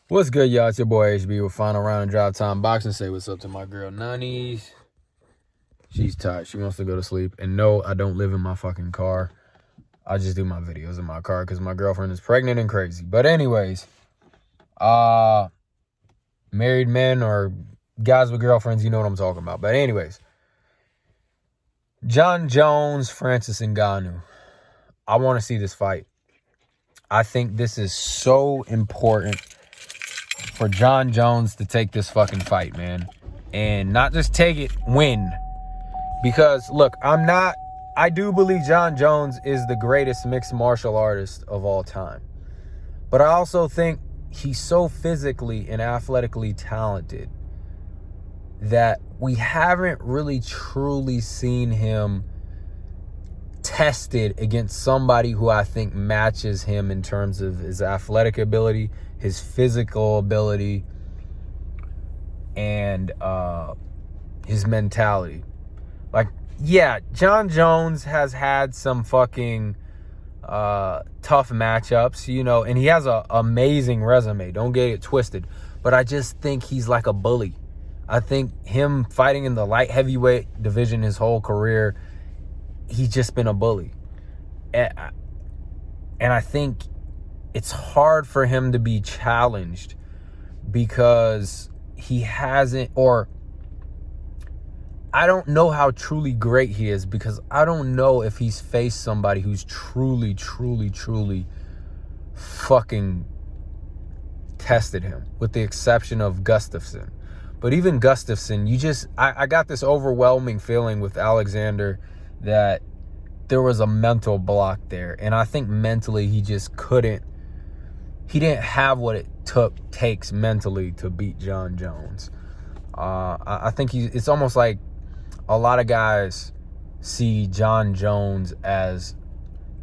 What's good, y'all? It's your boy HB with Final Round and Drive Time Boxing. Say what's up to my girl, Nannies. She's tired. She wants to go to sleep. And no, I don't live in my fucking car. I just do my videos in my car because my girlfriend is pregnant and crazy. But anyways, married men or guys with girlfriends, you know what I'm talking about. But anyways, Jon Jones, Francis Ngannou. I want to see this fight. I think this is so important for Jon Jones to take this fucking fight, man. And not just take it, win. Because, look, I do believe Jon Jones is the greatest mixed martial artist of all time. But I also think he's so physically and athletically talented that we haven't really truly seen him tested against somebody who I think matches him in terms of his athletic ability, his physical ability, and his mentality. Like, yeah, Jon Jones has had some fucking tough matchups, you know, and he has an amazing resume. Don't get it twisted. But I just think he's like a bully. I think him fighting in the light heavyweight division his whole career, he's just been a bully. And I think it's hard for him to be challenged because he hasn't, or I don't know how truly great he is, because I don't know if he's faced somebody who's truly fucking tested him, with the exception of Gustafsson. But even Gustafsson, I got this overwhelming feeling with Alexander that there was a mental block there. And I think mentally he just couldn't, he didn't have what it takes mentally to beat Jon Jones. I think it's almost like a lot of guys see Jon Jones as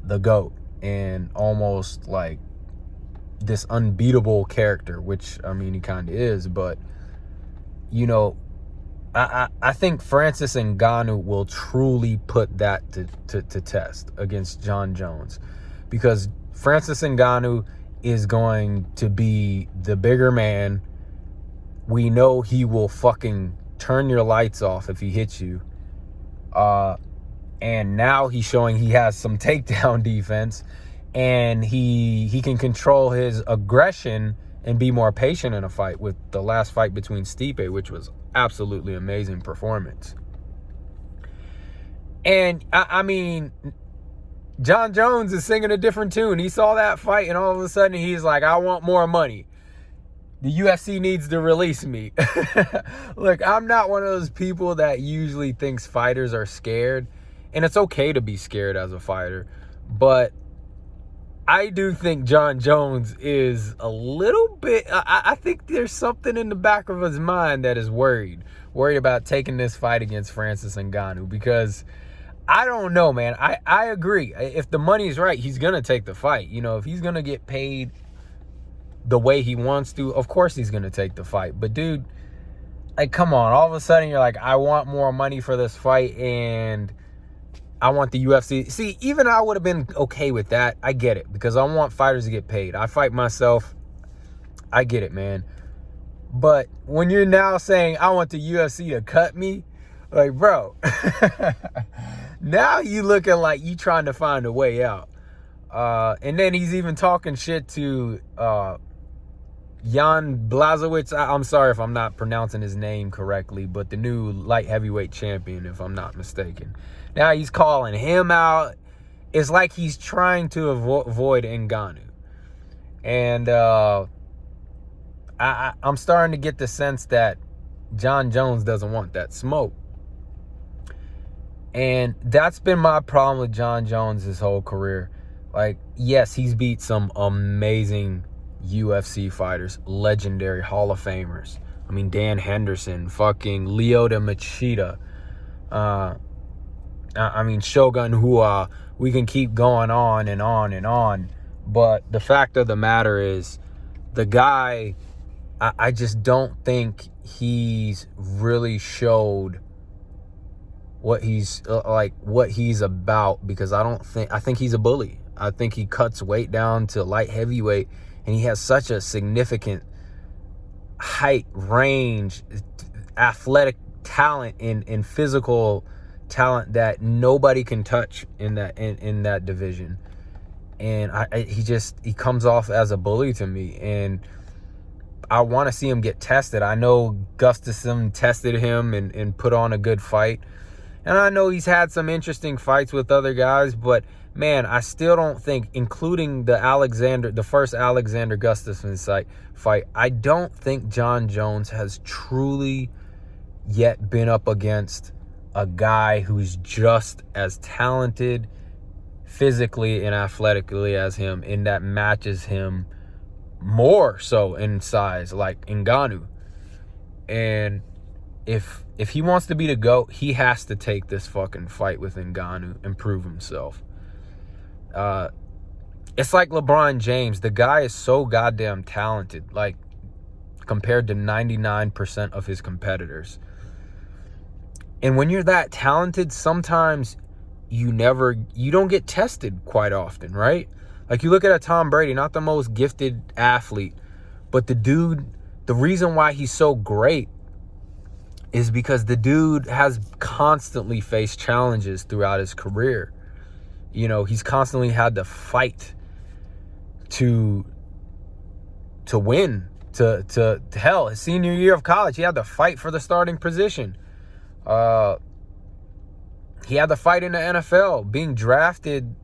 the GOAT and almost like this unbeatable character, which, I mean, he kind of is. But, you know, I think Francis Ngannou will truly put that to test against Jon Jones, because Francis Ngannou is going to be the bigger man. We know he will fucking turn your lights off if he hits you. And now he's showing he has some takedown defense, and he can control his aggression and be more patient in a fight, with the last fight between Stipe, which was absolutely amazing performance. And I mean, Jon Jones is singing a different tune. He saw that fight and all of a sudden he's like, I want more money. The UFC needs to release me. Look, I'm not one of those people that usually thinks fighters are scared. And it's okay to be scared as a fighter. But I do think Jon Jones is a little bit, I think there's something in the back of his mind that is worried about taking this fight against Francis Ngannou, because I don't know, man. I agree. If the money's right, he's going to take the fight. You know, if he's going to get paid the way he wants to, of course he's going to take the fight. But dude, like, come on. All of a sudden you're like, I want more money for this fight and I want the UFC. See, even I would have been okay with that. I get it, because I want fighters to get paid. I fight myself. I get it, man. But when you're now saying, I want the UFC to cut me, like, bro, now you looking like you trying to find a way out. And then he's even talking shit to Jan Blazowicz. I'm sorry if I'm not pronouncing his name correctly, but the new light heavyweight champion, if I'm not mistaken. Now he's calling him out. It's like he's trying to avoid Ngannou. And I'm starting to get the sense that Jon Jones doesn't want that smoke. And that's been my problem with Jon Jones his whole career. Like, yes, he's beat some amazing UFC fighters, legendary Hall of Famers. I mean, Dan Henderson, fucking Lyoto Machida. I mean, Shogun Rua. We can keep going on and on and on. But the fact of the matter is, the guy, I just don't think he's really showed what he's what he's about, because I think he's a bully. I think he cuts weight down to light heavyweight, and he has such a significant height, range, athletic talent, and physical talent that nobody can touch in that division. And he comes off as a bully to me, and I want to see him get tested. I know Gustafsson tested him and put on a good fight. And I know he's had some interesting fights with other guys, but man, I still don't think, including the first Alexander Gustafsson fight, I don't think Jon Jones has truly yet been up against a guy who's just as talented physically and athletically as him, and that matches him more so in size, like Ngannou. And if he wants to be the GOAT, he has to take this fucking fight with Ngannou and prove himself. It's like LeBron James. The guy is so goddamn talented, like, compared to 99% of his competitors. And when you're that talented, sometimes you don't get tested quite often, right? Like, you look at a Tom Brady, not the most gifted athlete, but the reason why he's so great is because the dude has constantly faced challenges throughout his career. You know, he's constantly had to fight to win, to hell, his senior year of college, he had to fight for the starting position. He had to fight in the NFL, being drafted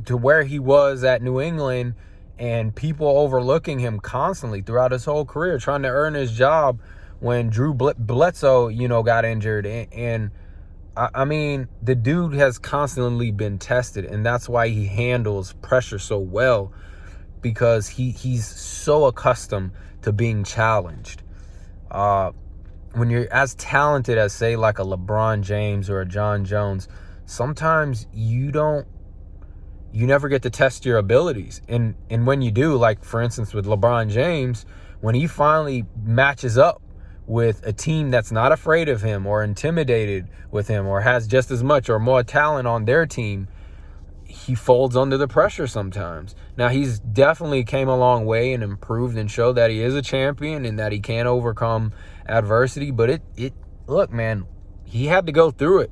to where he was at New England, and people overlooking him constantly throughout his whole career, trying to earn his job when Drew Bledsoe, got injured. And I mean, the dude has constantly been tested, and that's why he handles pressure so well, because he's so accustomed to being challenged. When you're as talented as, say, like a LeBron James or a Jon Jones, sometimes you never get to test your abilities. And when you do, like, for instance, with LeBron James, when he finally matches up with a team that's not afraid of him or intimidated with him or has just as much or more talent on their team, he folds under the pressure sometimes. Now, he's definitely came a long way and improved and showed that he is a champion and that he can overcome adversity. But look, man, he had to go through it,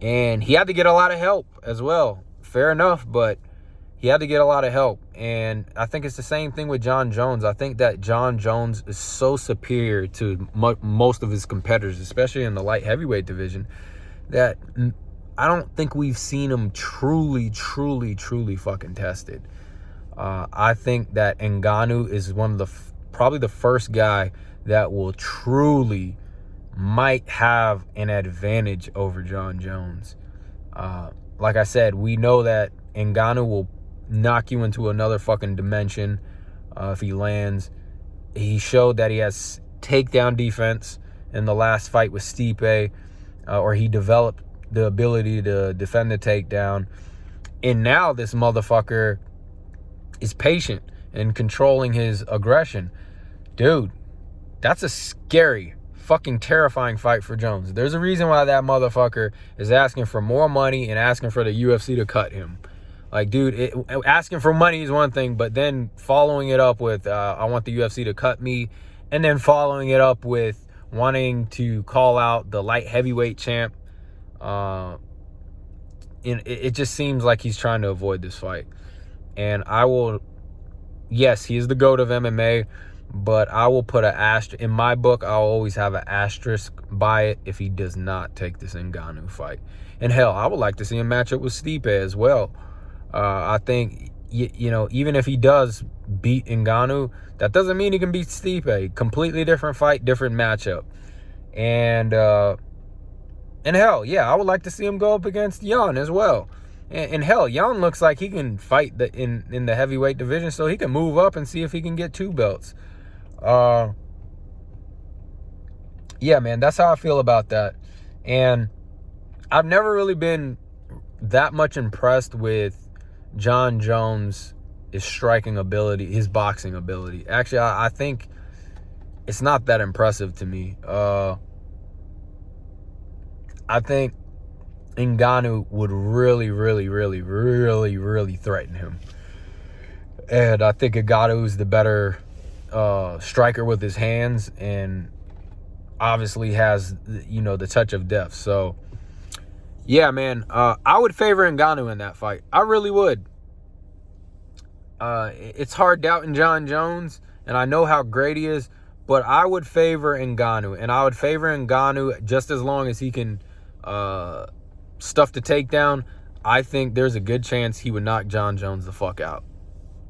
and he had to get a lot of help as well. Fair enough, but he had to get a lot of help. And I think it's the same thing with Jon Jones. I think that Jon Jones is so superior to most of his competitors, especially in the light heavyweight division, that I don't think we've seen him truly fucking tested. I think that Ngannou is one of probably the first guy that will truly might have an advantage over Jon Jones. Like I said, we know that Ngannou will knock you into another fucking dimension if he lands. He showed that he has takedown defense in the last fight with Stipe, or he developed the ability to defend the takedown. And now this motherfucker is patient and controlling his aggression. Dude, that's a scary, fucking terrifying fight for Jones. There's a reason why that motherfucker is asking for more money and asking for the UFC to cut him. Like, dude, asking for money is one thing, but then following it up with, I want the UFC to cut me, and then following it up with wanting to call out the light heavyweight champ. It just seems like he's trying to avoid this fight. And yes, he is the GOAT of MMA, but I will put an asterisk. In my book, I'll always have an asterisk by it if he does not take this Ngannou fight. And hell, I would like to see him match up with Stipe as well. I think, even if he does beat Ngannou, that doesn't mean he can beat Stipe. Completely different fight, different matchup. And hell, yeah, I would like to see him go up against Jan as well. And hell, Jan looks like he can fight in the heavyweight division, so he can move up and see if he can get 2 belts. Yeah, man, that's how I feel about that. And I've never really been that much impressed with Jon Jones' striking ability, his boxing ability. Actually, I think it's not that impressive to me. I think Ngannou would really threaten him. And I think Ngannou is the better striker with his hands, and obviously has, you know, the touch of death. So yeah, man, I would favor Ngannou in that fight. I really would. It's hard doubting Jon Jones, and I know how great he is, but I would favor Ngannou, and I would favor Ngannou just as long as he can stuff the takedown. I think there's a good chance he would knock Jon Jones the fuck out,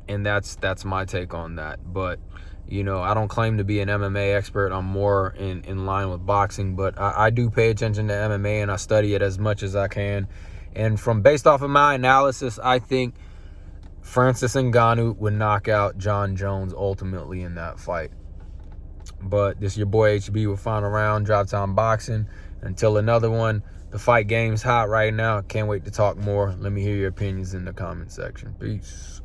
and that's my take on that. But you know, I don't claim to be an MMA expert. I'm more in line with boxing, but I do pay attention to MMA, and I study it as much as I can. And based off of my analysis, I think Francis Ngannou would knock out Jon Jones ultimately in that fight. But this is your boy HB with Final Round, Drop Time Boxing. Until another one, the fight game's hot right now. Can't wait to talk more. Let me hear your opinions in the comment section. Peace.